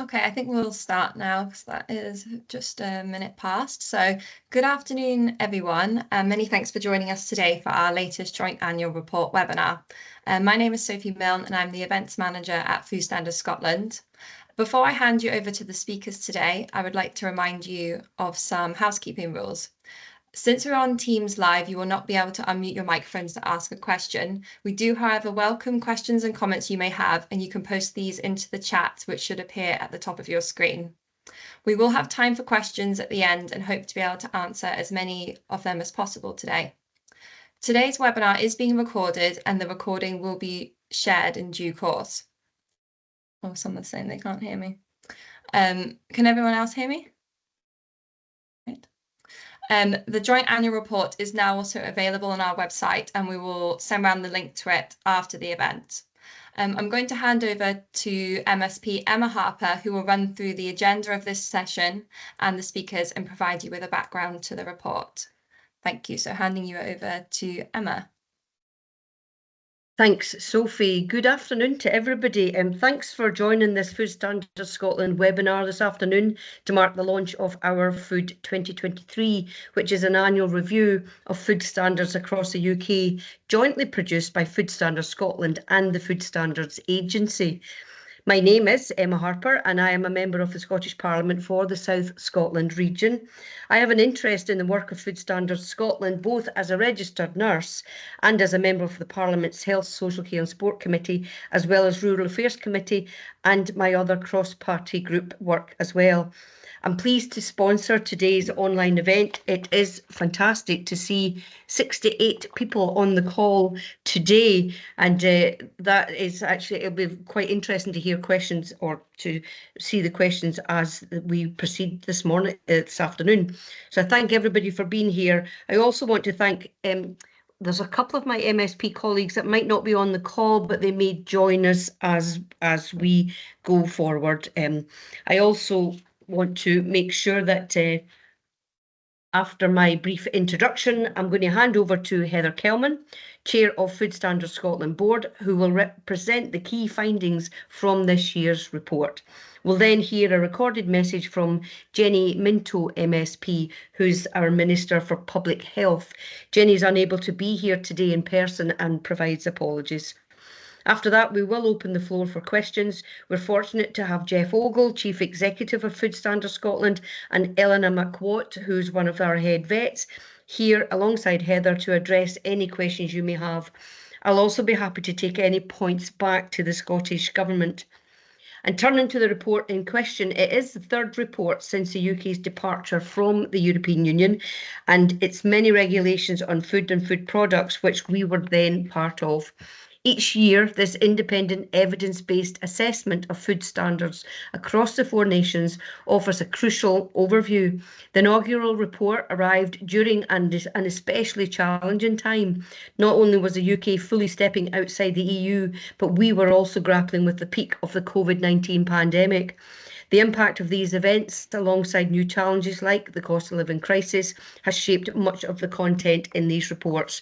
Okay, I think we'll start now because that is just a minute past. So good afternoon, everyone. Many thanks for joining us today for our latest joint annual report webinar. My name is Sophie Milne and I'm the events manager at Food Standards Scotland. Before I hand you over to the speakers today, I would like to remind you of some housekeeping rules. Since we're on Teams Live, you will not be able to unmute your microphones to ask a question. We do, however, welcome questions and comments you may have, and you can post these into the chat, which should appear at the top of your screen. We will have time for questions at the end and hope to be able to answer as many of them as possible today. Today's webinar is being recorded and the recording will be shared in due course. Oh, someone's saying they can't hear me. Can everyone else hear me? Right. The joint annual report is now also available on our website and we will send around the link to it after the event. I'm going to hand over to MSP Emma Harper, who will run through the agenda of this session and the speakers and provide you with a background to the report. Thank you. So handing you over to Emma. Thanks, Sophie. Good afternoon to everybody, and thanks for joining this Food Standards Scotland webinar this afternoon to mark the launch of our Food 2023, which is an annual review of food standards across the UK, jointly produced by Food Standards Scotland and the Food Standards Agency. My name is Emma Harper and I am a member of the Scottish Parliament for the South Scotland region. I have an interest in the work of Food Standards Scotland, both as a registered nurse and as a member of the Parliament's Health, Social Care and Sport Committee, as well as Rural Affairs Committee and my other cross-party group work as well. I'm pleased to sponsor today's online event. It is fantastic to see 68 people on the call today, and that is actually, it'll be quite interesting to hear questions or to see the questions as we proceed this afternoon. So I thank everybody for being here. I also want to thank there's a couple of my MSP colleagues that might not be on the call, but they may join us as we go forward. I also want to make sure that after my brief introduction, I'm going to hand over to Heather Kelman, Chair of Food Standards Scotland Board, who will represent the key findings from this year's report. We'll then hear a recorded message from Jenny Minto MSP, who's our Minister for Public Health. Jenny's unable to be here today in person and provides apologies. After that, we will open the floor for questions. We're fortunate to have Jeff Ogle, Chief Executive of Food Standards Scotland, and Eleanor McWatt, who's one of our head vets, here alongside Heather to address any questions you may have. I'll also be happy to take any points back to the Scottish Government. And turning to the report in question, it is the third report since the UK's departure from the European Union and its many regulations on food and food products, which we were then part of. Each year, this independent evidence-based assessment of food standards across the four nations offers a crucial overview. The inaugural report arrived during an especially challenging time. Not only was the UK fully stepping outside the EU, but we were also grappling with the peak of the COVID-19 pandemic. The impact of these events, alongside new challenges like the cost of living crisis, has shaped much of the content in these reports.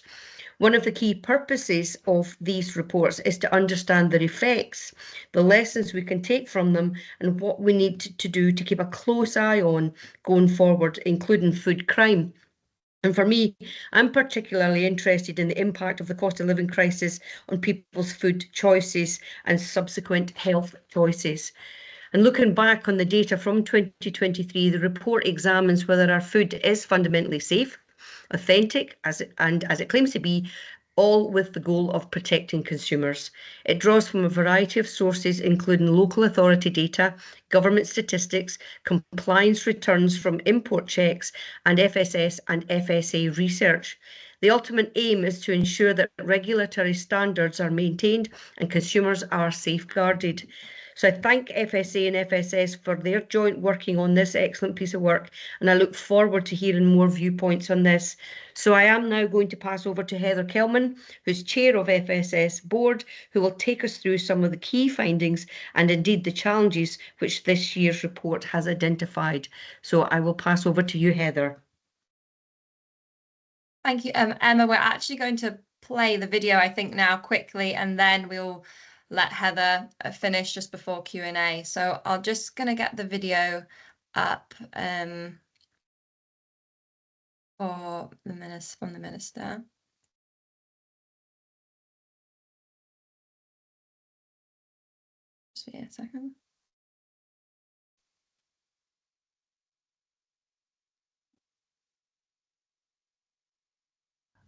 One of the key purposes of these reports is to understand their effects, the lessons we can take from them, and what we need to do to keep a close eye on going forward, including food crime. And for me, I'm particularly interested in the impact of the cost of living crisis on people's food choices and subsequent health choices. And looking back on the data from 2023, the report examines whether our food is fundamentally safe, authentic, as it claims to be, all with the goal of protecting consumers. It draws from a variety of sources, including local authority data, government statistics, compliance returns from import checks, and FSS and FSA research. The ultimate aim is to ensure that regulatory standards are maintained and consumers are safeguarded. So I thank FSA and FSS for their joint working on this excellent piece of work, and I look forward to hearing more viewpoints on this. So I am now going to pass over to Heather Kelman, who's Chair of FSS Board, who will take us through some of the key findings and indeed the challenges which this year's report has identified. So I will pass over to you, Heather. Thank you, Emma. We're actually going to play the video, I think, now quickly, and then we'll let Heather finish just before Q&A. So I'm just going to get the video up for the minister, from the minister. Just wait a second.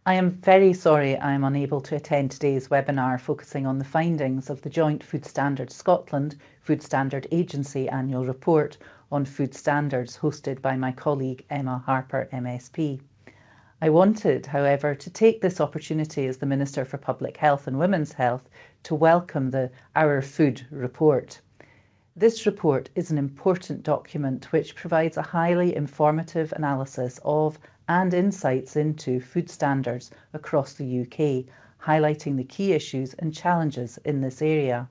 I am very sorry I am unable to attend today's webinar focusing on the findings of the Joint Food Standards Scotland Food Standard Agency annual report on food standards hosted by my colleague Emma Harper MSP. I wanted, however, to take this opportunity as the Minister for Public Health and Women's Health to welcome the Our Food report. This report is an important document which provides a highly informative analysis of and insights into food standards across the UK, highlighting the key issues and challenges in this area.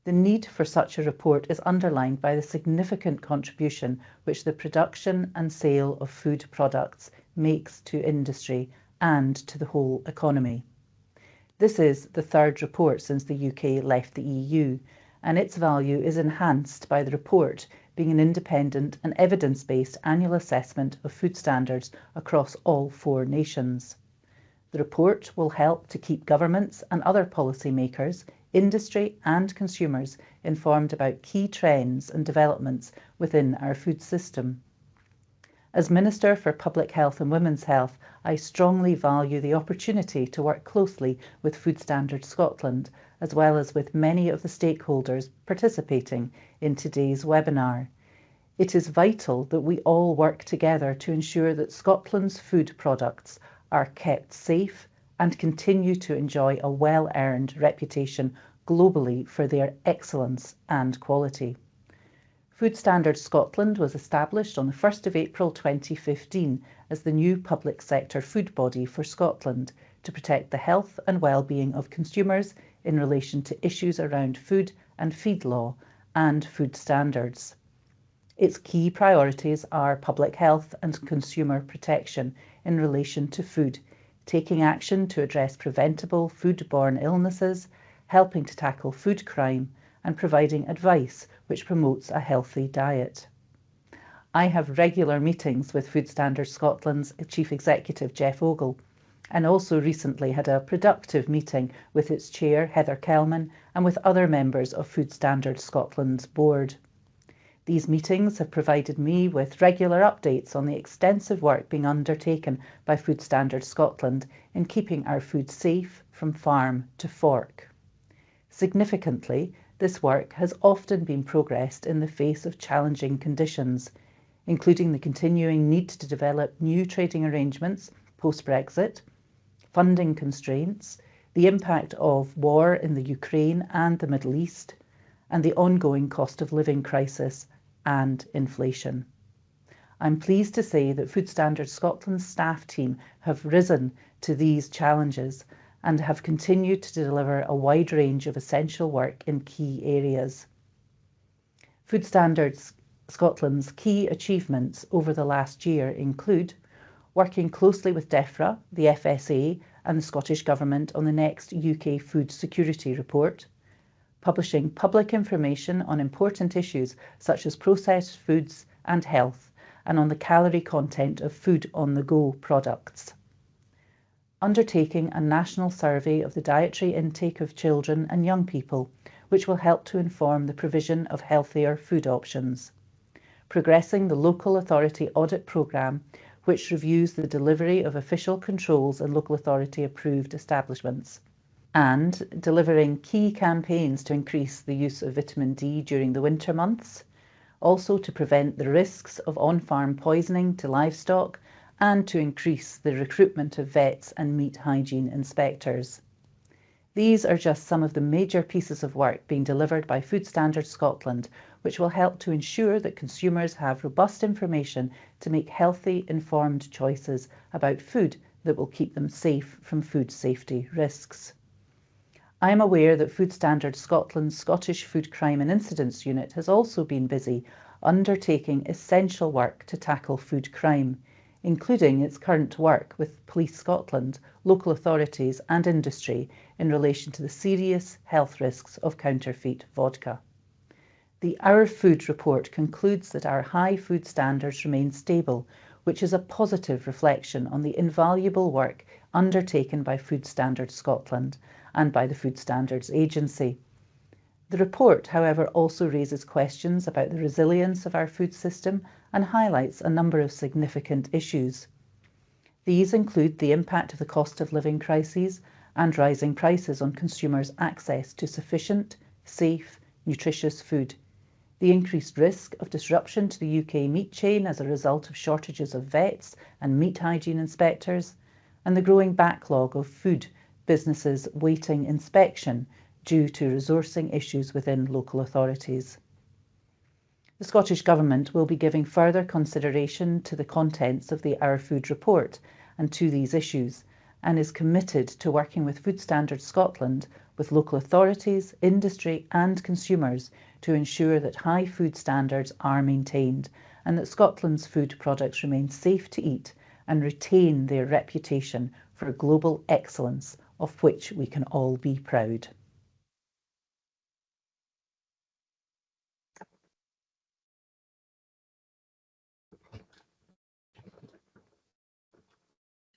The need for such a report is underlined by the significant contribution which the production and sale of food products makes to industry and to the whole economy. This is the third report since the UK left the EU, and its value is enhanced by the report being an independent and evidence-based annual assessment of food standards across all 4 nations. The report will help to keep governments and other policymakers, industry and consumers informed about key trends and developments within our food system. As Minister for Public Health and Women's Health, I strongly value the opportunity to work closely with Food Standards Scotland, as well as with many of the stakeholders participating in today's webinar. It is vital that we all work together to ensure that Scotland's food products are kept safe and continue to enjoy a well-earned reputation globally for their excellence and quality. Food Standards Scotland was established on the 1st of April 2015 as the new public sector food body for Scotland to protect the health and well-being of consumers in relation to issues around food and feed law and food standards. Its key priorities are public health and consumer protection in relation to food, taking action to address preventable food-borne illnesses, helping to tackle food crime, and providing advice which promotes a healthy diet. I have regular meetings with Food Standards Scotland's Chief Executive Jeff Ogle, and also recently had a productive meeting with its chair Heather Kelman and with other members of Food Standards Scotland's board. These meetings have provided me with regular updates on the extensive work being undertaken by Food Standards Scotland in keeping our food safe from farm to fork. Significantly, this work has often been progressed in the face of challenging conditions, including the continuing need to develop new trading arrangements post-Brexit, funding constraints, the impact of war in the Ukraine and the Middle East, and the ongoing cost of living crisis and inflation. I'm pleased to say that Food Standards Scotland's staff team have risen to these challenges and have continued to deliver a wide range of essential work in key areas. Food Standards Scotland's key achievements over the last year include working closely with DEFRA, the FSA and the Scottish Government on the next UK Food Security Report, publishing public information on important issues such as processed foods and health, and on the calorie content of food-on-the-go products. Undertaking a national survey of the dietary intake of children and young people, which will help to inform the provision of healthier food options. Progressing the Local Authority Audit Programme, which reviews the delivery of official controls and local authority approved establishments. And delivering key campaigns to increase the use of vitamin D during the winter months, also to prevent the risks of on-farm poisoning to livestock, and to increase the recruitment of vets and meat hygiene inspectors. These are just some of the major pieces of work being delivered by Food Standards Scotland, which will help to ensure that consumers have robust information to make healthy, informed choices about food that will keep them safe from food safety risks. I am aware that Food Standards Scotland's Scottish Food Crime and Incidents Unit has also been busy undertaking essential work to tackle food crime, including its current work with Police Scotland, local authorities and industry in relation to the serious health risks of counterfeit vodka. The Our Food report concludes that our high food standards remain stable, which is a positive reflection on the invaluable work undertaken by Food Standards Scotland and by the Food Standards Agency. The report, however, also raises questions about the resilience of our food system and highlights a number of significant issues. These include the impact of the cost of living crises and rising prices on consumers' access to sufficient, safe, nutritious food, the increased risk of disruption to the UK meat chain as a result of shortages of vets and meat hygiene inspectors, and the growing backlog of food businesses waiting inspection due to resourcing issues within local authorities. The Scottish Government will be giving further consideration to the contents of the Our Food report and to these issues, and is committed to working with Food Standards Scotland, with local authorities, industry and consumers to ensure that high food standards are maintained and that Scotland's food products remain safe to eat and retain their reputation for global excellence, of which we can all be proud.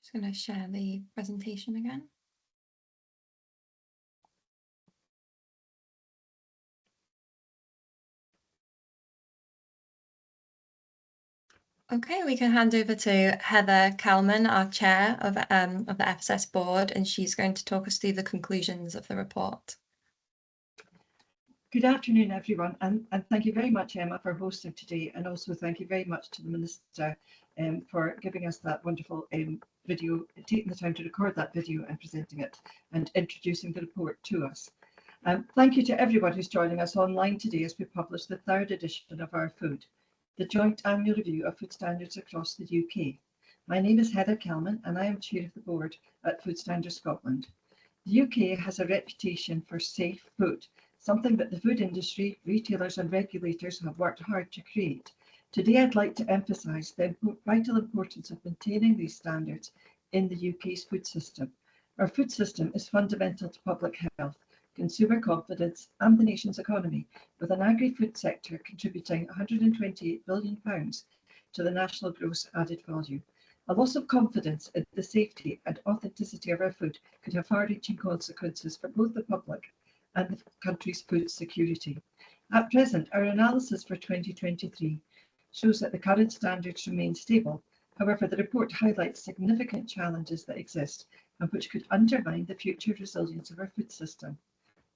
Just going to share the presentation again. Okay, we can hand over to Heather Kalman, our chair of the FSS board, and she's going to talk us through the conclusions of the report. Good afternoon, everyone, and thank you very much, Emma, for hosting today, and also thank you very much to the Minister for giving us that wonderful video, taking the time to record that video and presenting it and introducing the report to us. Thank you to everyone who's joining us online today as we publish the third edition of Our Food, the joint annual review of food standards across the UK. My name is Heather Kalman and I am chair of the board at Food Standards Scotland. The UK has a reputation for safe food, something that the food industry, retailers and regulators have worked hard to create. Today I'd like to emphasise the vital importance of maintaining these standards in the UK's food system. Our food system is fundamental to public health, consumer confidence and the nation's economy, with an agri-food sector contributing £128 billion to the national gross added value. A loss of confidence in the safety and authenticity of our food could have far-reaching consequences for both the public and the country's food security. At present, our analysis for 2023 shows that the current standards remain stable. However, the report highlights significant challenges that exist and which could undermine the future resilience of our food system.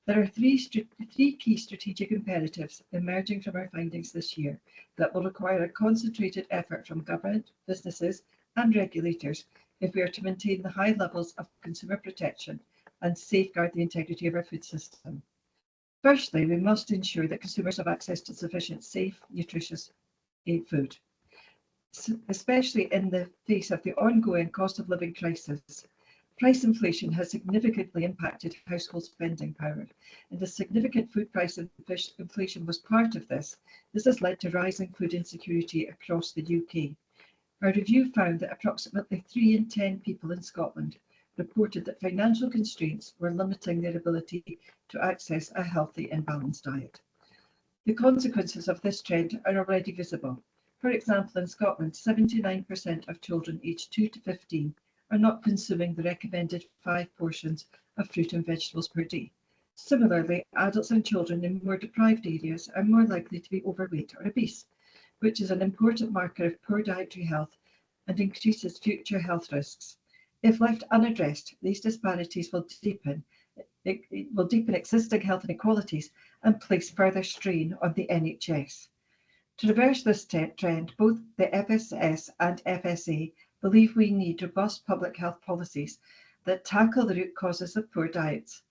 There are three key strategic imperatives emerging from our findings this year that will require a concentrated effort from government, businesses and regulators if we are to maintain the high levels of consumer protection and safeguard the integrity of our food system. Firstly, we must ensure that consumers have access to sufficient, safe, nutritious food, especially in the face of the ongoing cost of living crisis. Price inflation has significantly impacted household spending power, and as significant food price inflation was part of this, this has led to rising food insecurity across the UK. Our review found that approximately 3 in 10 people in Scotland reported that financial constraints were limiting their ability to access a healthy and balanced diet. The consequences of this trend are already visible. For example, in Scotland, 79% of children aged 2 to 15 are not consuming the recommended 5 portions of fruit and vegetables per day. Similarly, adults and children in more deprived areas are more likely to be overweight or obese, which is an important marker of poor dietary health and increases future health risks. If left unaddressed, these disparities will deepen existing health inequalities and place further strain on the NHS. To reverse this trend, both the FSS and FSA believe we need robust public health policies that tackle the root causes of poor diets.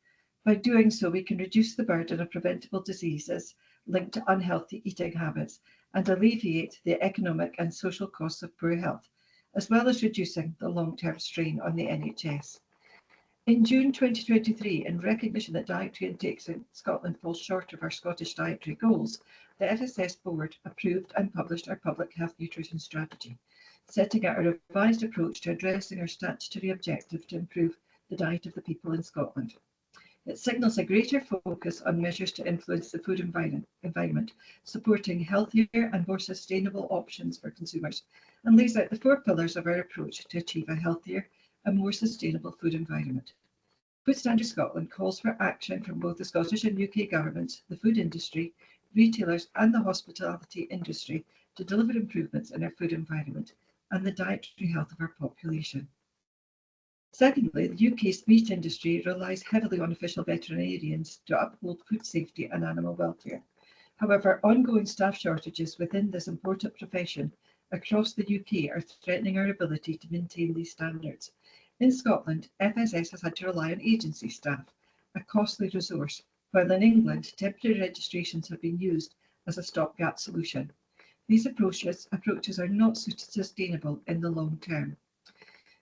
By doing so, we can reduce the burden of preventable diseases linked to unhealthy eating habits and alleviate the economic and social costs of poor health, as well as reducing the long-term strain on the NHS. In June 2023, in recognition that dietary intakes in Scotland fall short of our Scottish dietary goals, the FSS board approved and published our public health nutrition strategy. setting out a revised approach to addressing our statutory objective to improve the diet of the people in Scotland. It signals a greater focus on measures to influence the food environment, supporting healthier and more sustainable options for consumers, and lays out the 4 pillars of our approach to achieve a healthier and more sustainable food environment. Food Standards Scotland calls for action from both the Scottish and UK governments, the food industry, retailers and the hospitality industry to deliver improvements in our food environment and the dietary health of our population. Secondly, the UK's meat industry relies heavily on official veterinarians to uphold food safety and animal welfare. However, ongoing staff shortages within this important profession across the UK are threatening our ability to maintain these standards. In Scotland, FSS has had to rely on agency staff, a costly resource, while in England, temporary registrations have been used as a stopgap solution. These approaches are not sustainable in the long term.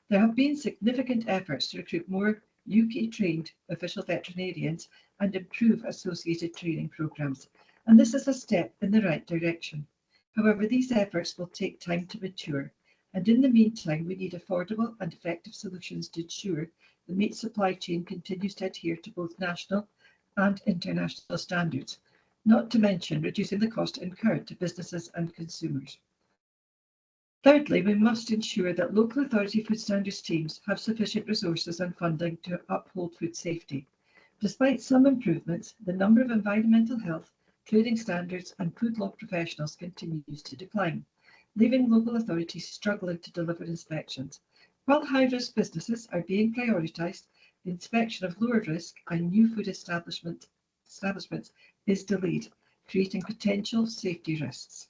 There have been significant efforts to recruit more UK-trained official veterinarians and improve associated training programmes, and this is a step in the right direction. However, these efforts will take time to mature, and in the meantime, we need affordable and effective solutions to ensure the meat supply chain continues to adhere to both national and international standards, not to mention reducing the cost incurred to businesses and consumers. Thirdly, we must ensure that local authority food standards teams have sufficient resources and funding to uphold food safety. Despite some improvements, the number of environmental health, trading standards and food law professionals continues to decline, leaving local authorities struggling to deliver inspections. While high-risk businesses are being prioritised, the inspection of lower risk and new food establishments is delayed, creating potential safety risks.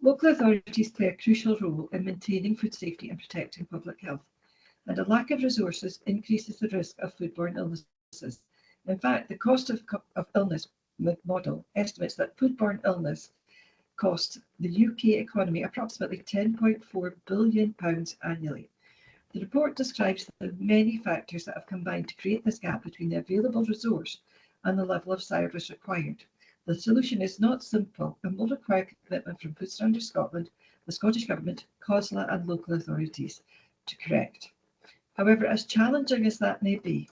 Local authorities play a crucial role in maintaining food safety and protecting public health, and a lack of resources increases the risk of foodborne illnesses. In fact, the cost of illness model estimates that foodborne illness costs the UK economy approximately £10.4 billion annually. The report describes the many factors that have combined to create this gap between the available resource and the level of service required. The solution is not simple and will require commitment from Food Standards Scotland, the Scottish Government, COSLA and local authorities to correct. However, as challenging as that may be,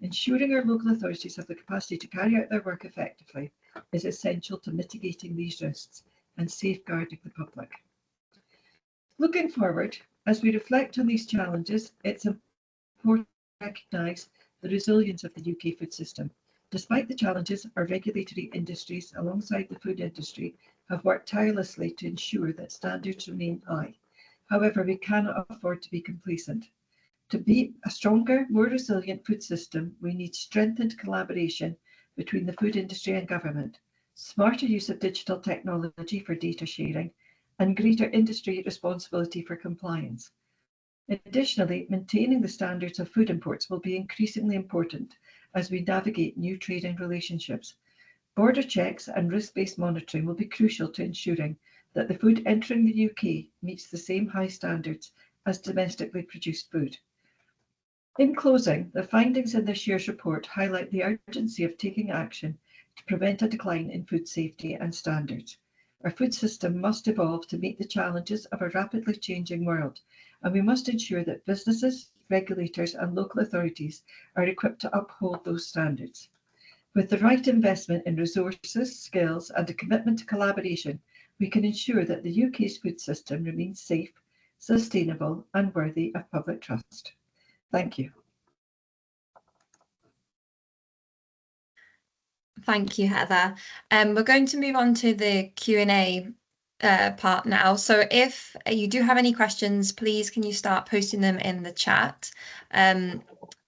ensuring our local authorities have the capacity to carry out their work effectively is essential to mitigating these risks and safeguarding the public. Looking forward, as we reflect on these challenges, it's important to recognise the resilience of the UK food system. Despite the challenges, our regulatory industries, alongside the food industry, have worked tirelessly to ensure that standards remain high. However, we cannot afford to be complacent. To be a stronger, more resilient food system, we need strengthened collaboration between the food industry and government, smarter use of digital technology for data sharing, and greater industry responsibility for compliance. Additionally, maintaining the standards of food imports will be increasingly important as we navigate new trading relationships. Border checks and risk-based monitoring will be crucial to ensuring that the food entering the UK meets the same high standards as domestically produced food. In closing, the findings in this year's report highlight the urgency of taking action to prevent a decline in food safety and standards. Our food system must evolve to meet the challenges of a rapidly changing world, and we must ensure that businesses, regulators and local authorities are equipped to uphold those standards. With the right investment in resources, skills and a commitment to collaboration, we can ensure that the UK's food system remains safe, sustainable and worthy of public trust. Thank you. Thank you, Heather. We're going to move on to the Q&A part now. So if you do have any questions, please can you start posting them in the chat.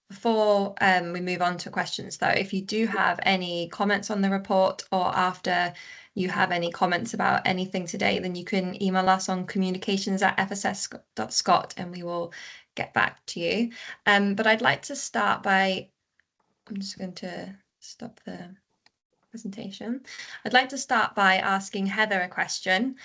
Before we move on to questions though, if you do have any comments on the report or after you have any comments about anything today, then you can email us on communications@fss.scot and we will get back to you. But I'd like to start by, I'm just going to stop the presentation. I'd like to start by asking Heather a question.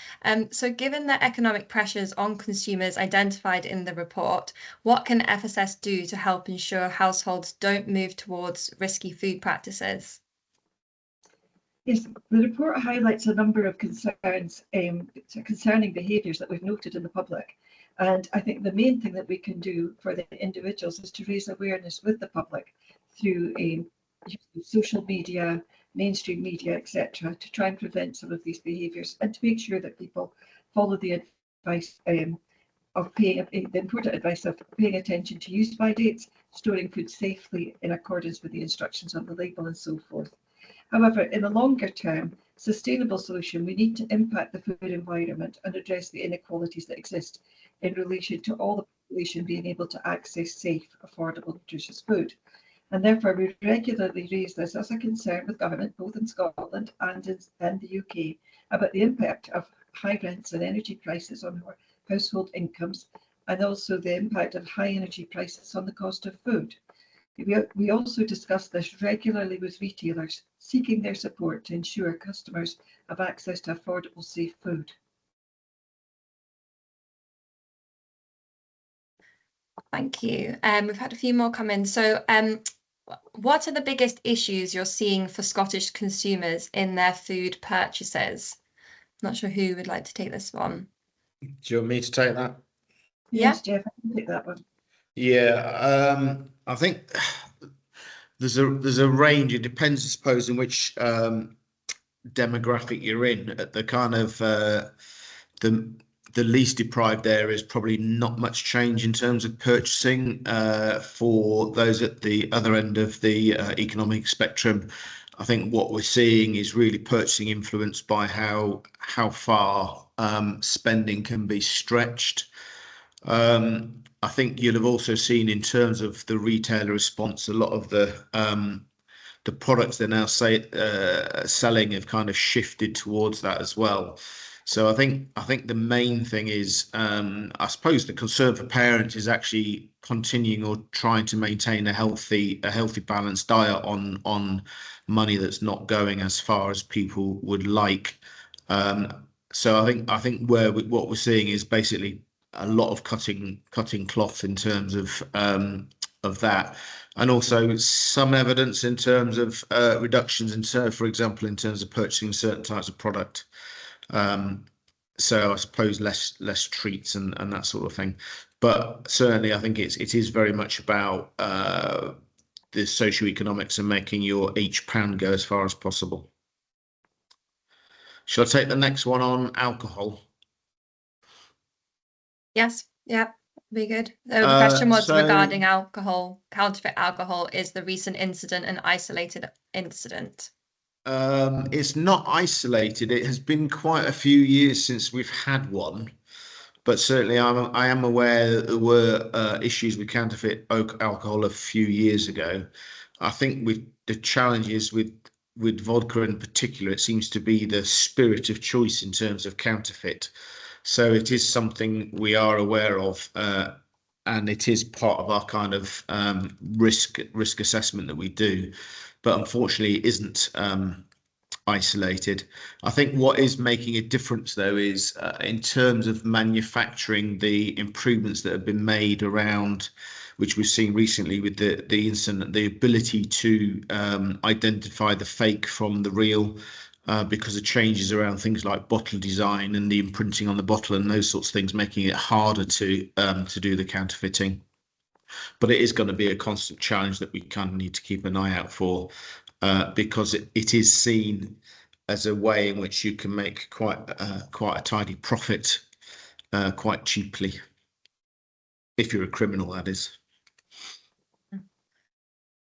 So given the economic pressures on consumers identified in the report, what can FSS do to help ensure households don't move towards risky food practices? Yes, the report highlights a number of concerns concerning behaviours that we've noted in the public. And I think the main thing that we can do for the individuals is to raise awareness with the public through social media, mainstream media, etc., to try and prevent some of these behaviours and to make sure that people follow the advice of paying the important advice of paying attention to use-by dates, storing food safely in accordance with the instructions on the label, and so forth. However, in the longer term, sustainable solution, we need to impact the food environment and address the inequalities that exist in relation to all the population being able to access safe, affordable, nutritious food. And therefore, we regularly raise this as a concern with government, both in Scotland and in the UK, about the impact of high rents and energy prices on our household incomes, and also the impact of high energy prices on the cost of food. We also discuss this regularly with retailers, seeking their support to ensure customers have access to affordable, safe food. Thank you. We've had a few more come in. So what are the biggest issues you're seeing for Scottish consumers in their food purchases? Not sure who would like to take this one. Do you want me to take that? Yes, Jeff, I can take that one. Yeah, I think there's a range. It depends, I suppose, in which demographic you're in. At the kind of the least deprived areas, probably not much change in terms of purchasing. For those at the other end of the economic spectrum, I think what we're seeing is really purchasing influenced by how far spending can be stretched. I think you'll have also seen in terms of the retailer response, a lot of the products they're now selling have kind of shifted towards that as well. So I think the main thing is, I suppose the concern for parents is actually continuing or trying to maintain a healthy balanced diet on money that's not going as far as people would like. So I think what we're seeing is basically a lot of cutting cloth in terms of that, and also some evidence in terms of reductions in, for example, in terms of purchasing certain types of product. So I suppose less treats and that sort of thing. But certainly I think it is very much about the socioeconomics and making your each pound go as far as possible. Shall I take the next one on alcohol? Yes, yeah, be good. The question was regarding alcohol, counterfeit alcohol. Is the recent incident an isolated incident? It's not isolated. It has been quite a few years since we've had one, but certainly I am aware that there were issues with counterfeit alcohol a few years ago. I think with the challenges with vodka in particular, it seems to be the spirit of choice in terms of counterfeit. So it is something we are aware of, and it is part of our kind of risk assessment that we do. But unfortunately, it isn't isolated. I think what is making a difference, though, is in terms of manufacturing, the improvements that have been made around, which we've seen recently with the incident, the ability to identify the fake from the real, because of changes around things like bottle design and the imprinting on the bottle and those sorts of things, making it harder to do the counterfeiting. But it is going to be a constant challenge that we kind of need to keep an eye out for, because it is seen as a way in which you can make quite a tidy profit quite cheaply, if you're a criminal, that is.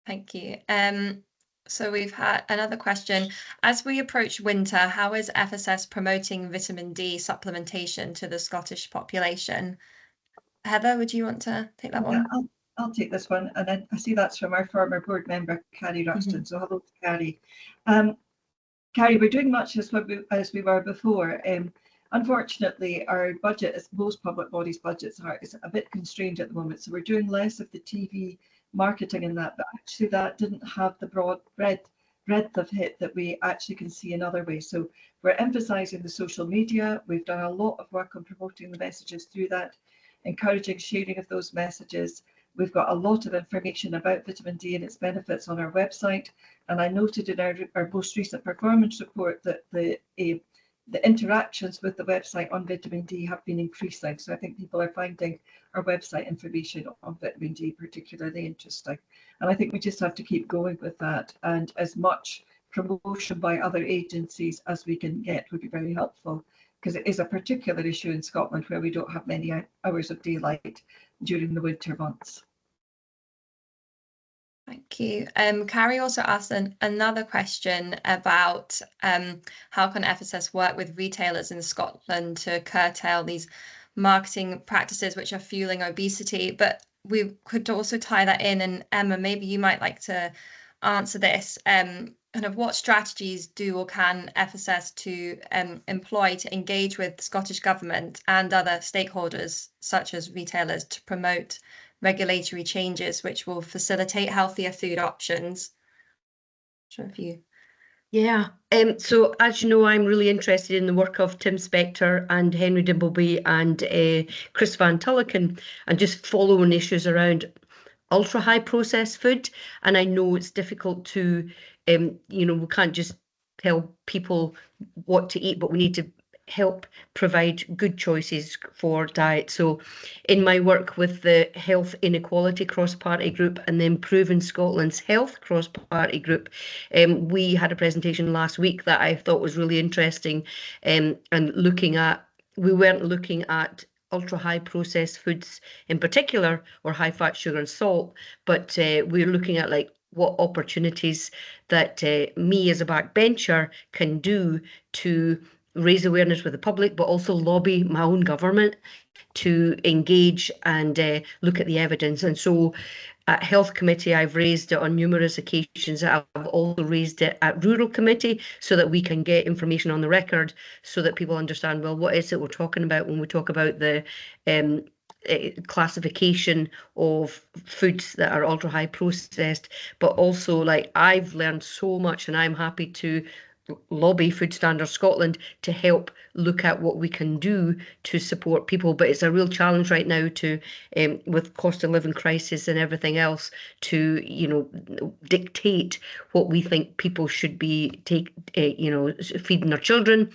Thank you. So we've had another question. As we approach winter, how is FSS promoting vitamin D supplementation to the Scottish population? Heather, would you want to take that one? I'll take this one, and I see that's from our former board member, Carrie Rushton. So hello to Carrie. Carrie, we're doing much as we were before. Unfortunately, our budget, as most public bodies' budgets are, is a bit constrained at the moment. So we're doing less of the TV marketing in that, but actually that didn't have the broad breadth of hit that we actually can see in other ways. So we're emphasising the social media. We've done a lot of work on promoting the messages through that, encouraging sharing of those messages. We've got a lot of information about vitamin D and its benefits on our website. And I noted in our most recent performance report that the the interactions with the website on vitamin D have been increasing. So I think people are finding our website information on vitamin D particularly interesting. And I think we just have to keep going with that, and as much promotion by other agencies as we can get would be very helpful, because it is a particular issue in Scotland where we don't have many hours of daylight during the winter months. Thank you. Carrie also asked another question about how can FSS work with retailers in Scotland to curtail these marketing practices which are fueling obesity, but we could also tie that in, and Emma, maybe you might like to answer this. Kind of what strategies do or can FSS to employ to engage with the Scottish Government and other stakeholders, such as retailers, to promote regulatory changes which will facilitate healthier food options? Sure, if you. Yeah, so as you know, I'm really interested in the work of Tim Spector and Henry Dimbleby and Chris Van Tullochen, and just following issues around ultra high processed food. And I know it's difficult to, you know, we can't just tell people what to eat, but we need to help provide good choices for diet. So in my work with the Health Inequality Cross-Party Group and the Improving Scotland's Health Cross-Party Group, we had a presentation last week that I thought was really interesting, and we weren't looking at ultra high processed foods in particular, or high fat, sugar and salt, but we're looking at like what opportunities that me as a backbencher can do to raise awareness with the public, but also lobby my own government to engage and look at the evidence. And so at Health Committee, I've raised it on numerous occasions. I've also raised it at Rural Committee so that we can get information on the record so that people understand, well, what is it we're talking about when we talk about the classification of foods that are ultra high processed. But also, like, I've learned so much, and I'm happy to lobby Food Standards Scotland to help look at what we can do to support people. But it's a real challenge right now to, with cost of living crisis and everything else, to, you know, dictate what we think people should be feeding their children,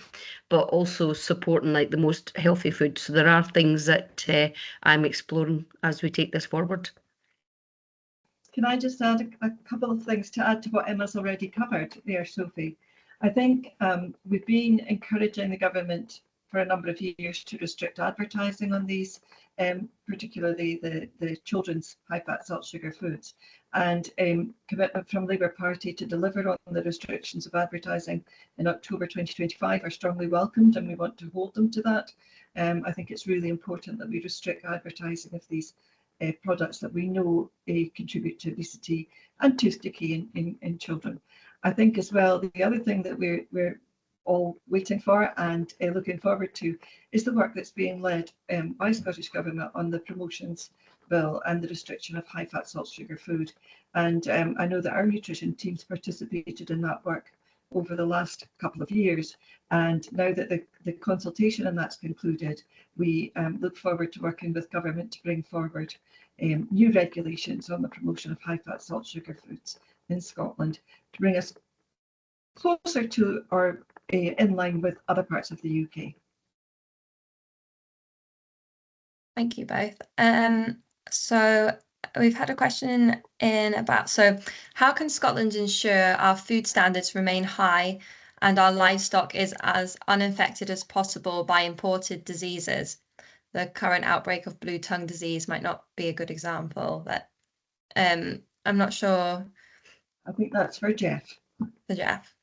but also supporting like the most healthy food. So there are things that I'm exploring as we take this forward. Can I just add a couple of things to add to what Emma's already covered there, Sophie? I think we've been encouraging the government for a number of years to restrict advertising on these, particularly the children's high fat, salt, sugar foods, and commitment from Labour Party to deliver on the restrictions of advertising in October 2025 are strongly welcomed, and we want to hold them to that. I think it's really important that we restrict advertising of these products that we know contribute to obesity and tooth decay in children. I think as well, the other thing that we're all waiting for and looking forward to is the work that's being led by Scottish Government on the promotions bill and the restriction of high fat, salt, sugar food. And I know that our nutrition teams participated in that work over the last couple of years. And now that the consultation on that's concluded, we look forward to working with government to bring forward new regulations on the promotion of high fat, salt, sugar foods in Scotland to bring us closer to or in line with other parts of the UK. Thank you both. So we've had a question in about, so how can Scotland ensure our food standards remain high and our livestock is as uninfected as possible by imported diseases? The current outbreak of blue tongue disease might not be a good example, but I'm not sure. I think that's for Jeff. For Jeff.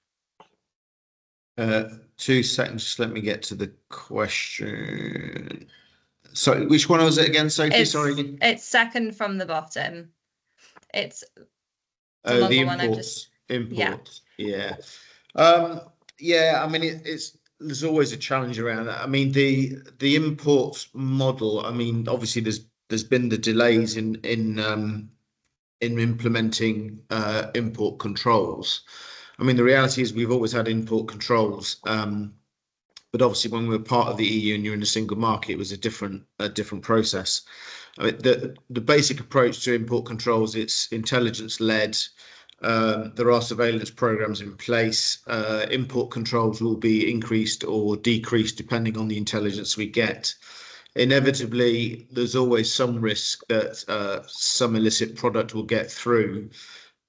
2 seconds, just let me get to the question. Sorry, which one was it again, Sophie? Sorry. It's second from the bottom. It's the imports. Imports. Yeah. Yeah, I mean, there's always a challenge around that. I mean, the imports model, I mean, obviously there's been the delays in implementing import controls. I mean, the reality is we've always had import controls, but obviously when we were part of the EU and you're in a single market, it was a different process. I mean, the basic approach to import controls, it's intelligence led. There are surveillance programs in place. Import controls will be increased or decreased depending on the intelligence we get. Inevitably, there's always some risk that some illicit product will get through.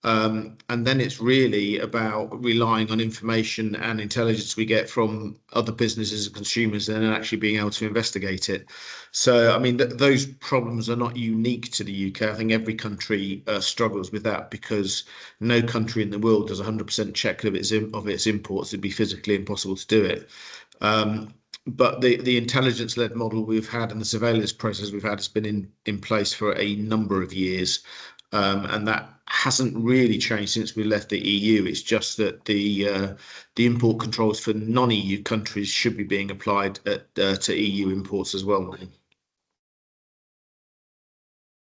And then it's really about relying on information and intelligence we get from other businesses and consumers and actually being able to investigate it. So, I mean, those problems are not unique to the UK. I think every country struggles with that because no country in the world does 100% check of its imports. It'd be physically impossible to do it. But the intelligence-led model we've had and the surveillance process we've had has been in place for a number of years. And that hasn't really changed since we left the EU. It's just that the import controls for non-EU countries should be being applied to EU imports as well.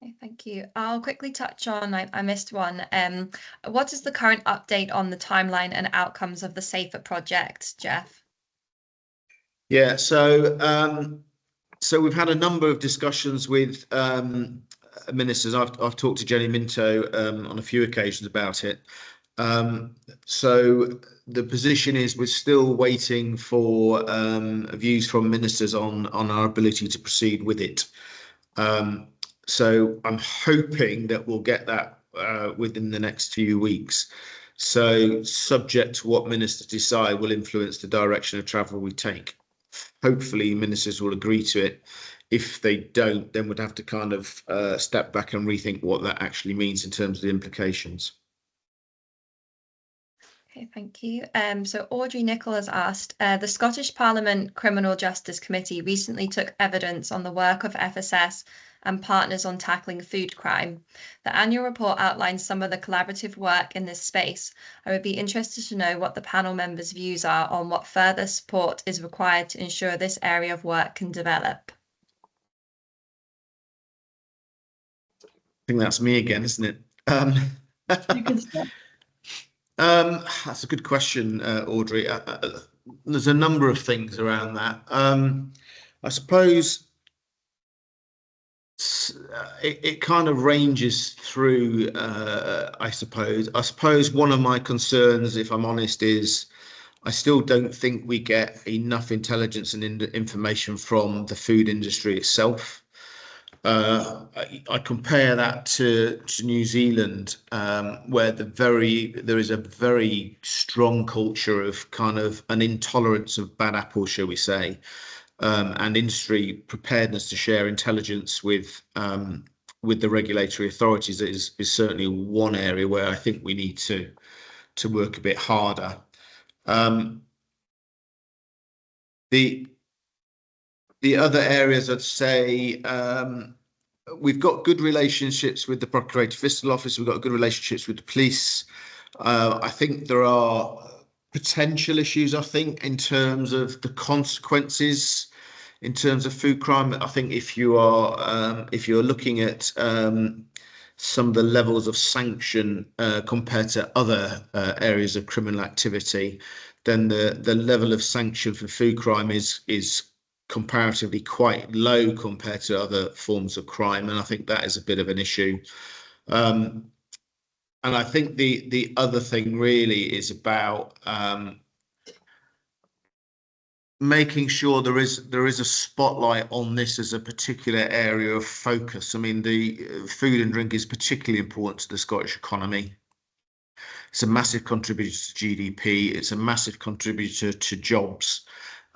Okay, thank you. I'll quickly touch on, I missed one. What is the current update on the timeline and outcomes of the SAFER project, Jeff? Yeah, so we've had a number of discussions with ministers. I've talked to Jenny Minto on a few occasions about it. So the position is we're still waiting for views from ministers on our ability to proceed with it. So I'm hoping that we'll get that within the next few weeks. So subject to what ministers decide will influence the direction of travel we take. Hopefully ministers will agree to it. If they don't, then we'd have to kind of step back and rethink what that actually means in terms of the implications. Okay, thank you. So Audrey Nichol has asked, the Scottish Parliament Criminal Justice Committee recently took evidence on the work of FSS and partners on tackling food crime. The annual report outlines some of the collaborative work in this space. I would be interested to know what the panel members' views are on what further support is required to ensure this area of work can develop. I think that's me again, isn't it? You can start. That's a good question, Audrey. There's a number of things around that. I suppose it kind of ranges through. I suppose one of my concerns, if I'm honest, is I still don't think we get enough intelligence and information from the food industry itself. I compare that to New Zealand, where there is a very strong culture of kind of an intolerance of bad apples, shall we say, and industry preparedness to share intelligence with the regulatory authorities is certainly one area where I think we need to work a bit harder. The other areas, I'd say, we've got good relationships with the Procurator Fiscal Office. We've got good relationships with the police. I think there are potential issues, I think, in terms of the consequences in terms of food crime. I think if you're looking at some of the levels of sanction compared to other areas of criminal activity, then the level of sanction for food crime is comparatively quite low compared to other forms of crime, and I think that is a bit of an issue. And I think the other thing really is about making sure there is a spotlight on this as a particular area of focus. I mean, the food and drink is particularly important to the Scottish economy. It's a massive contributor to GDP. It's a massive contributor to jobs.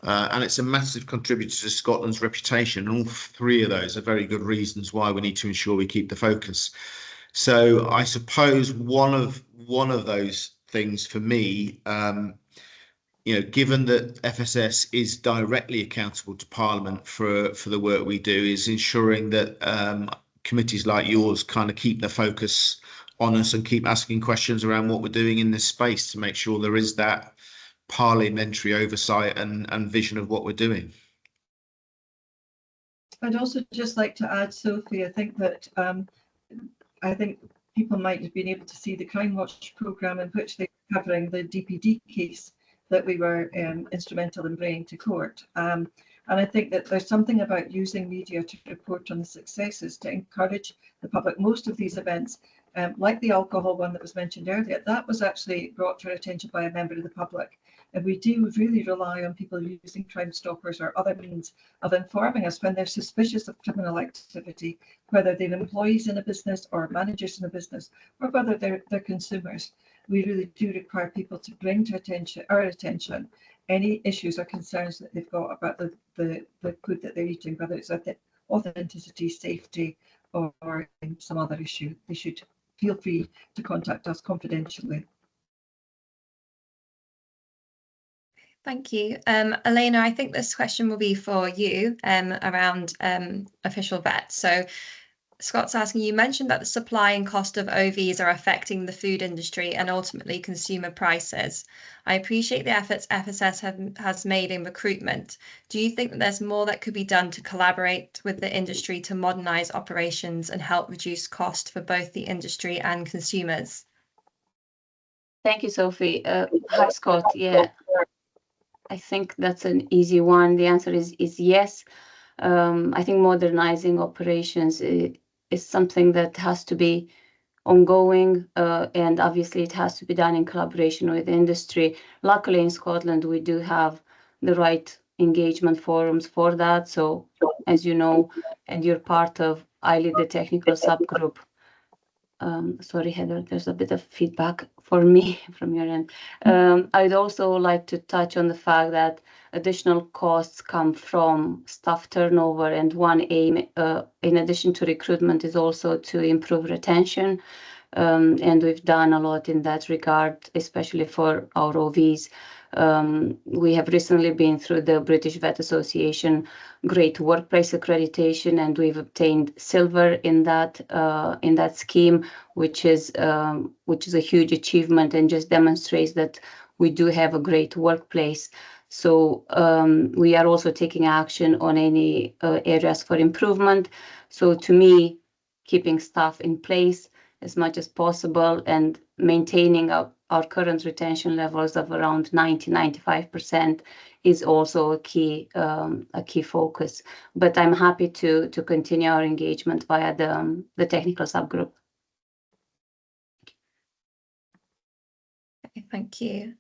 And it's a massive contributor to Scotland's reputation. And all three of those are very good reasons why we need to ensure we keep the focus. So I suppose one of those things for me, given that FSS is directly accountable to Parliament for the work we do, is ensuring that committees like yours kind of keep the focus on us and keep asking questions around what we're doing in this space to make sure there is that parliamentary oversight and vision of what we're doing. I'd also just like to add, Sophie, I think that people might have been able to see the Crime Watch programme in which they were covering the DPD case that we were instrumental in bringing to court. And I think that there's something about using media to report on the successes to encourage the public. Most of these events like the alcohol one that was mentioned earlier, that was actually brought to our attention by a member of the public. And we do really rely on people using Crime Stoppers or other means of informing us when they're suspicious of criminal activity, whether they're employees in a business or managers in a business, or whether they're consumers. We really do require people to bring to our attention any issues or concerns that they've got about the food that they're eating, whether it's authenticity, safety, or some other issue. They should feel free to contact us confidentially. Thank you. Elena, I think this question will be for you around official vets. So Scott's asking, you mentioned that the supply and cost of OVs are affecting the food industry and ultimately consumer prices. I appreciate the efforts FSS has made in recruitment. Do you think that there's more that could be done to collaborate with the industry to modernise operations and help reduce cost for both the industry and consumers? Thank you, Sophie. Hi, Scott. Yeah, I think that's an easy one. The answer is yes. I think modernizing operations is something that has to be ongoing, and obviously it has to be done in collaboration with industry. Luckily in Scotland, we do have the right engagement forums for that. So as you know, and you're part of, I lead the technical subgroup. Sorry, Heather, there's a bit of feedback for me from your end. I'd also like to touch on the fact that additional costs come from staff turnover, and one aim, in addition to recruitment, is also to improve retention. And we've done a lot in that regard, especially for our OVs. We have recently been through the British Vet Association Great Workplace Accreditation, and we've obtained silver in that scheme, which is a huge achievement and just demonstrates that we do have a great workplace. So we are also taking action on any areas for improvement. So to me, keeping staff in place as much as possible and maintaining our current retention levels of around 90-95% is also a key focus. But I'm happy to continue our engagement via the technical subgroup. Okay, thank you.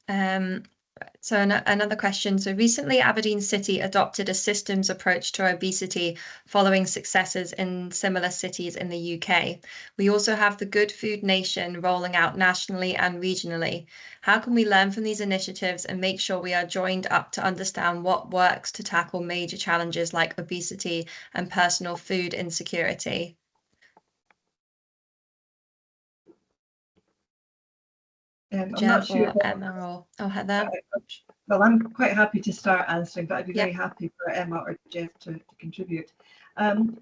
So another question. So recently Aberdeen City adopted a systems approach to obesity following successes in similar cities in the UK. We also have the Good Food Nation rolling out nationally and regionally. How can we learn from these initiatives and make sure we are joined up to understand what works to tackle major challenges like obesity and personal food insecurity? I'm Jeff not sure. Or Emma or Heather? Well, I'm quite happy to start answering, but I'd be very Yep. happy for Emma or Jeff to contribute. For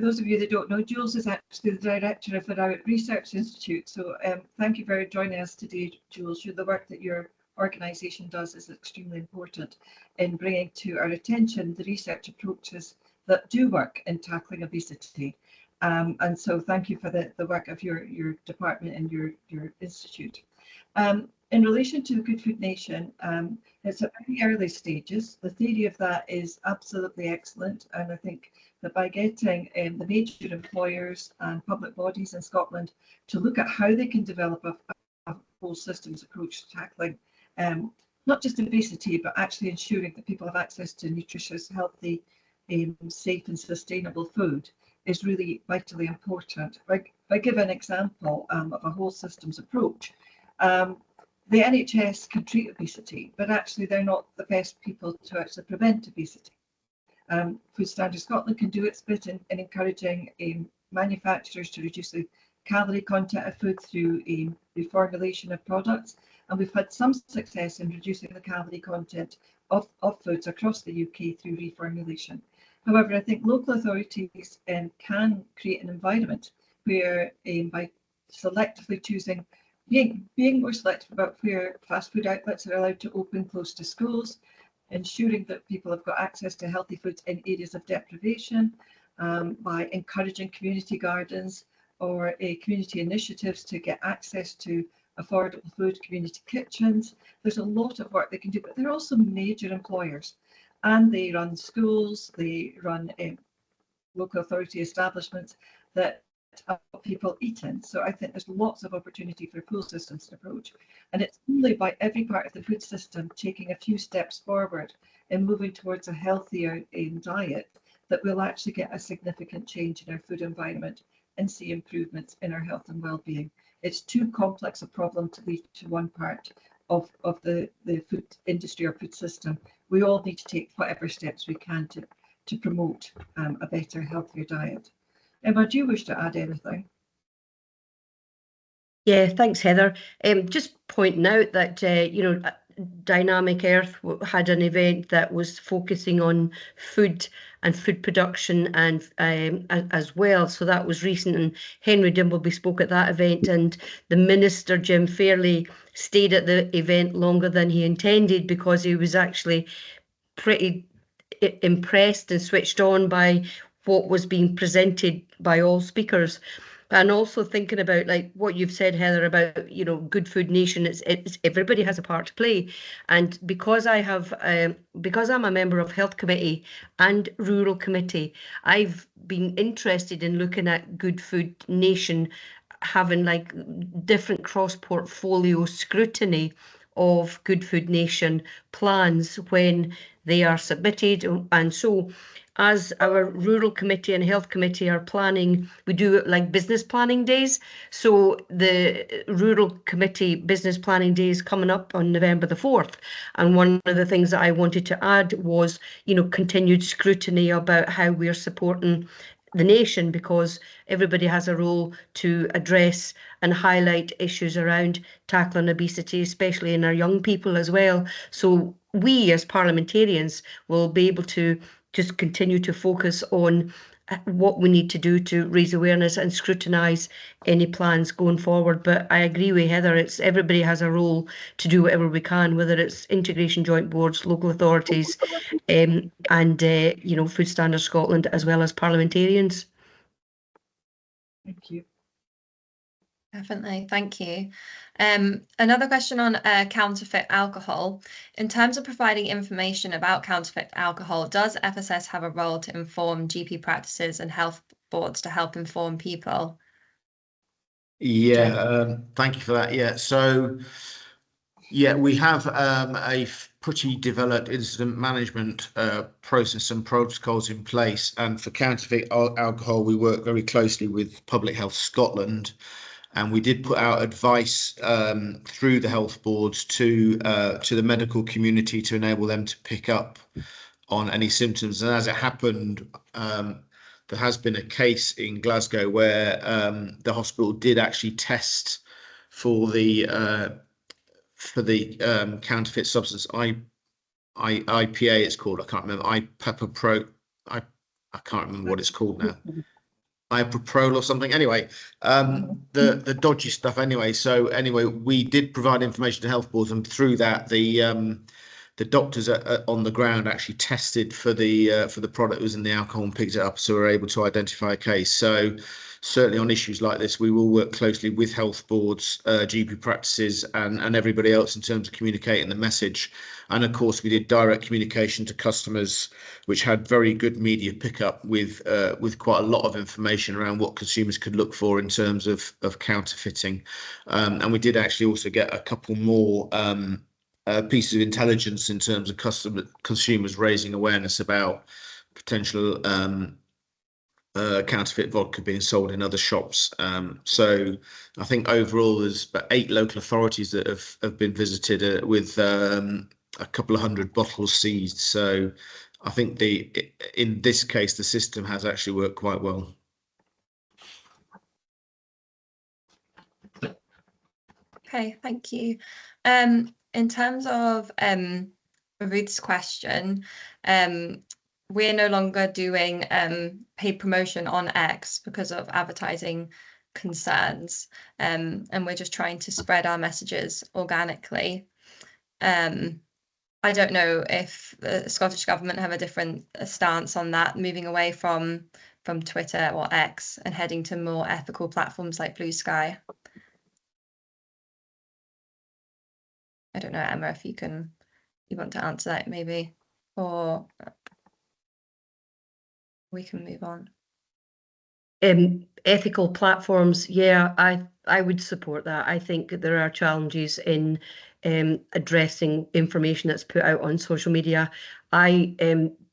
those of you that don't know, Jules is actually the director of the Rowett Research Institute. So thank you for joining us today, Jules. The work that your organisation does is extremely important in bringing to our attention the research approaches that do work in tackling obesity. And so thank you for the work of your department and your institute. In relation to the Good Food Nation, it's at very early stages. The theory of that is absolutely excellent. And I think that by getting the major employers and public bodies in Scotland to look at how they can develop a whole systems approach to tackling not just obesity, but actually ensuring that people have access to nutritious, healthy, safe and sustainable food is really vitally important. If I give an example of a whole systems approach, the NHS can treat obesity, but actually they're not the best people to actually prevent obesity. Food Standards Scotland can do its bit in encouraging manufacturers to reduce the calorie content of food through reformulation of products, and we've had some success in reducing the calorie content of foods across the UK through reformulation. However, I think local authorities can create an environment where by selectively choosing, being more selective about where fast food outlets are allowed to open close to schools, ensuring that people have got access to healthy foods in areas of deprivation, by encouraging community gardens or community initiatives to get access to affordable food, community kitchens. There's a lot of work they can do, but they're also major employers. And they run schools, they run local authority establishments that at what people eat in. So I think there's lots of opportunity for a full systems approach. And it's only by every part of the food system taking a few steps forward and moving towards a healthier diet that we'll actually get a significant change in our food environment and see improvements in our health and well-being. It's too complex a problem to leave to one part of the food industry or food system. We all need to take whatever steps we can to promote a better, healthier diet. Emma, do you wish to add anything? Yeah, thanks, Heather. Just pointing out that, Dynamic Earth had an event that was focusing on food and food production and as well. So that was recent, and Henry Dimbleby spoke at that event, and the Minister, Jim Fairley, stayed at the event longer than he intended because he was actually pretty impressed and switched on by what was being presented by all speakers. And also thinking about like what you've said, Heather, about Good Food Nation. It's everybody has a part to play, and because because I'm a member of Health Committee and Rural Committee, I've been interested in looking at Good Food Nation having like different cross portfolio scrutiny of Good Food Nation plans when they are submitted. And so as our Rural Committee and Health Committee are planning, we do it like business planning days. So the Rural Committee business planning day is coming up on November the 4th. And one of the things that I wanted to add was, continued scrutiny about how we're supporting the nation, because everybody has a role to address and highlight issues around tackling obesity, especially in our young people as well. So we as parliamentarians will be able to just continue to focus on what we need to do to raise awareness and scrutinise any plans going forward. But I agree with Heather, everybody has a role to do whatever we can, whether it's integration joint boards, local authorities, and Food Standards Scotland, as well as parliamentarians. Thank you. Definitely, thank you. Another question on counterfeit alcohol. In terms of providing information about counterfeit alcohol, does FSS have a role to inform GP practices and health boards to help inform people? Yeah, thank you for that. Yeah, so we have a pretty developed incident management process and protocols in place. And for counterfeit alcohol, we work very closely with Public Health Scotland. And we did put out advice through the health boards to the medical community to enable them to pick up on any symptoms. And as it happened, there has been a case in Glasgow where the hospital did actually test for the counterfeit substance IPA. It's called. I can't remember. I can't remember what it's called now. Ipraprol or something. Anyway, the dodgy stuff. Anyway, we did provide information to health boards, and through that, the doctors on the ground actually tested for the product that was in the alcohol and picked it up, so we're able to identify a case. So certainly on issues like this, we will work closely with health boards, GP practices, and everybody else in terms of communicating the message. And of course, we did direct communication to customers, which had very good media pickup with quite a lot of information around what consumers could look for in terms of counterfeiting. And we did actually also get a couple more pieces of intelligence in terms of consumers raising awareness about potential counterfeit vodka being sold in other shops. So I think overall there's about 8 local authorities that have been visited with a couple of hundred bottles seized. So I think in this case the system has actually worked quite well. Okay, thank you. In terms of Ruth's question, we're no longer doing paid promotion on X because of advertising concerns, and we're just trying to spread our messages organically. I don't know if the Scottish Government have a different stance on that, moving away from Twitter or X and heading to more ethical platforms like Blue Sky. I don't know, Emma, if you want to answer that maybe, or we can move on. Ethical platforms, yeah, I would support that. I think there are challenges in addressing information that's put out on social media. I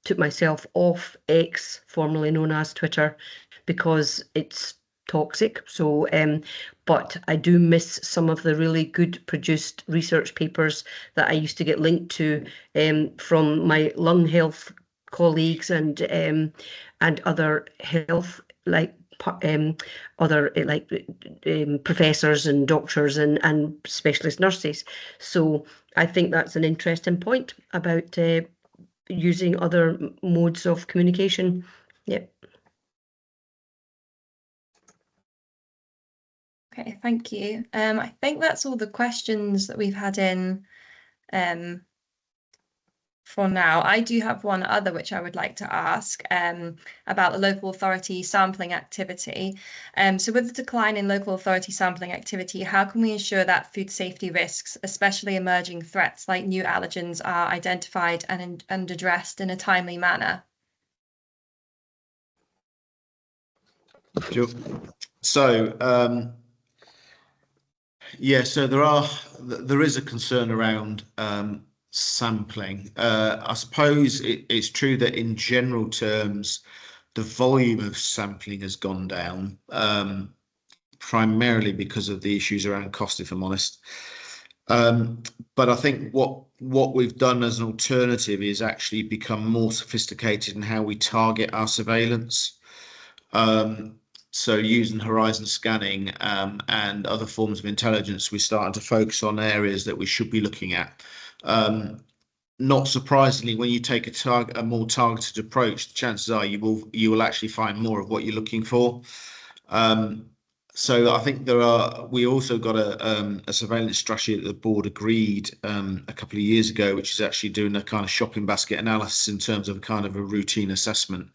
took myself off X, formerly known as Twitter, because it's toxic. So, but I do miss some of the really good produced research papers that I used to get linked to from my lung health colleagues and other health other professors and doctors and specialist nurses. So I think that's an interesting point about using other modes of communication. Yep. Okay, thank you. I think that's all the questions that we've had in for now. I do have one other which I would like to ask about the local authority sampling activity. So with the decline in local authority sampling activity, how can we ensure that food safety risks, especially emerging threats like new allergens, are identified and addressed in a timely manner? Sure. So yeah, so there is a concern around sampling. I suppose it's true that in general terms, the volume of sampling has gone down, primarily because of the issues around cost, if I'm honest. But I think what we've done as an alternative is actually become more sophisticated in how we target our surveillance. So using horizon scanning and other forms of intelligence, we're starting to focus on areas that we should be looking at. Not surprisingly, when you take a more targeted approach, the chances are you will actually find more of what you're looking for. So I think we also got a surveillance strategy that the board agreed a couple of years ago, which is actually doing a kind of shopping basket analysis in terms of kind of a routine assessment.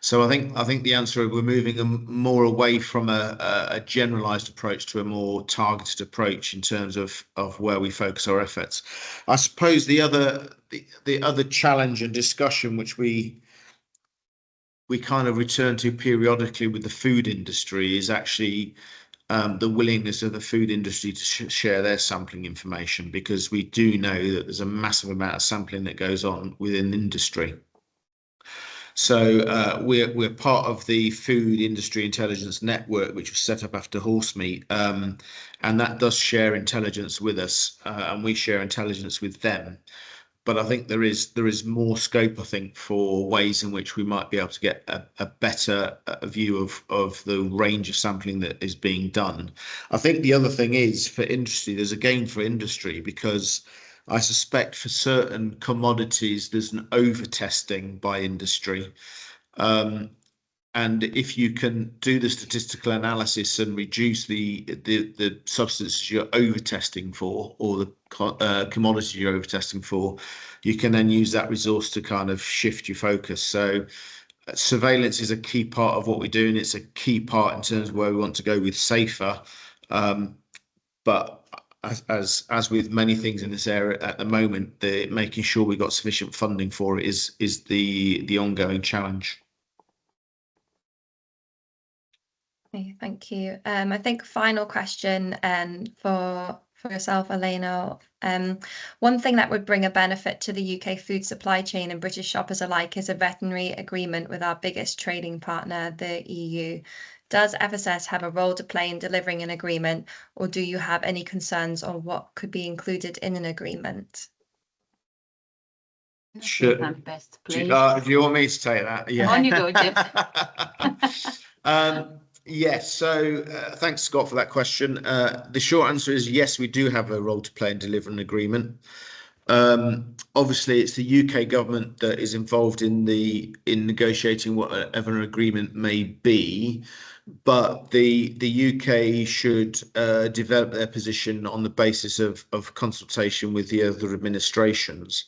So I think the answer is we're moving more away from a generalized approach to a more targeted approach in terms of where we focus our efforts. I suppose the other challenge and discussion which we kind of return to periodically with the food industry is actually the willingness of the food industry to share their sampling information, because we do know that there's a massive amount of sampling that goes on within industry. So we're part of the Food Industry Intelligence Network, which was set up after horse meat, and that does share intelligence with us, and we share intelligence with them. But I think there is more scope, I think, for ways in which we might be able to get a better view of the range of sampling that is being done. I think the other thing is, for industry, there's a gain for industry, because I suspect for certain commodities there's an over testing by industry, and if you can do the statistical analysis and reduce the substances you're over testing for, or the commodity you're over testing for, you can then use that resource to kind of shift your focus. So surveillance is a key part of what we're doing. It's a key part in terms of where we want to go with SAFER, but as with many things in this area at the moment, making sure we've got sufficient funding for it is the ongoing challenge. Okay, thank you. I think final question for yourself, Elena. One thing that would bring a benefit to the UK food supply chain and British shoppers alike is a veterinary agreement with our biggest trading partner, the EU. Does FSS have a role to play in delivering an agreement, or do you have any concerns on what could be included in an agreement? Sure. Best, please. Do you want me to take that? Yeah. On you go, Jim. Yes, so thanks, Scott, for that question. The short answer is yes, we do have a role to play in delivering an agreement. Obviously, it's the UK government that is involved in negotiating whatever an agreement may be, but the UK should develop their position on the basis of consultation with the other administrations.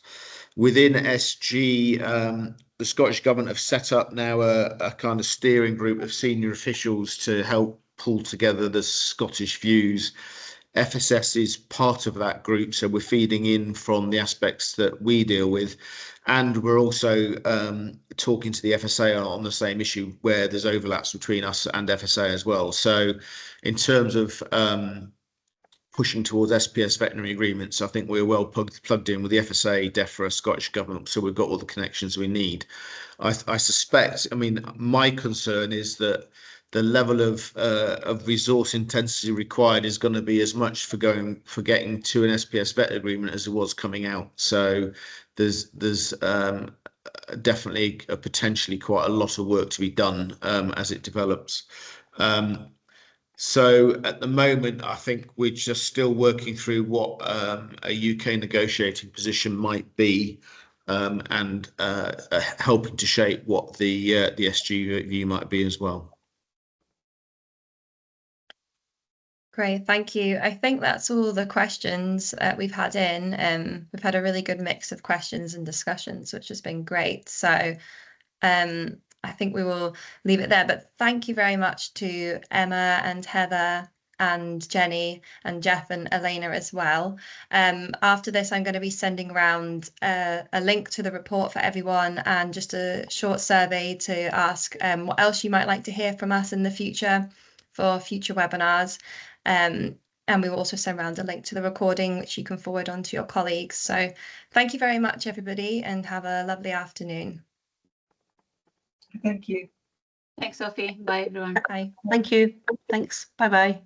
Within SG, the Scottish Government have set up now a kind of steering group of senior officials to help pull together the Scottish views FSS is part of that group, so we're feeding in from the aspects that we deal with, and we're also talking to the FSA on the same issue where there's overlaps between us and FSA as well. So in terms of pushing towards SPS veterinary agreements, I think we're well plugged in with the FSA, DEFRA, Scottish Government, so we've got all the connections we need. I suspect, I mean, my concern is that the level of resource intensity required is going to be as much for getting to an SPS vet agreement as it was coming out. So there's definitely potentially quite a lot of work to be done as it develops. So at the moment, I think we're just still working through what a UK negotiating position might be, and helping to shape what the SG view might be as well. Great, thank you. I think that's all the questions we've had in. We've had a really good mix of questions and discussions, which has been great. So I think we will leave it there. But thank you very much to Emma and Heather and Jenny and Jeff and Elena as well. After this, I'm going to be sending around a link to the report for everyone and just a short survey to ask what else you might like to hear from us in the future for future webinars. And we will also send around a link to the recording, which you can forward on to your colleagues. So thank you very much, everybody, and have a lovely afternoon. Thank you. Thanks, Sophie. Bye, everyone. Bye. Thank you. Thanks. Bye-bye.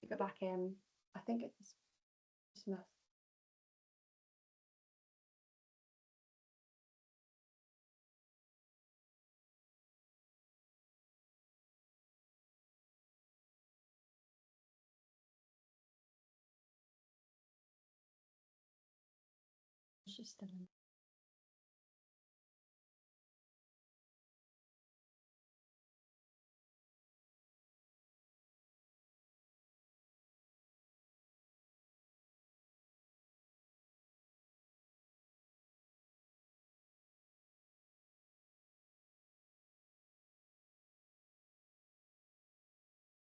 go back in. I think it's Smith. She's still in.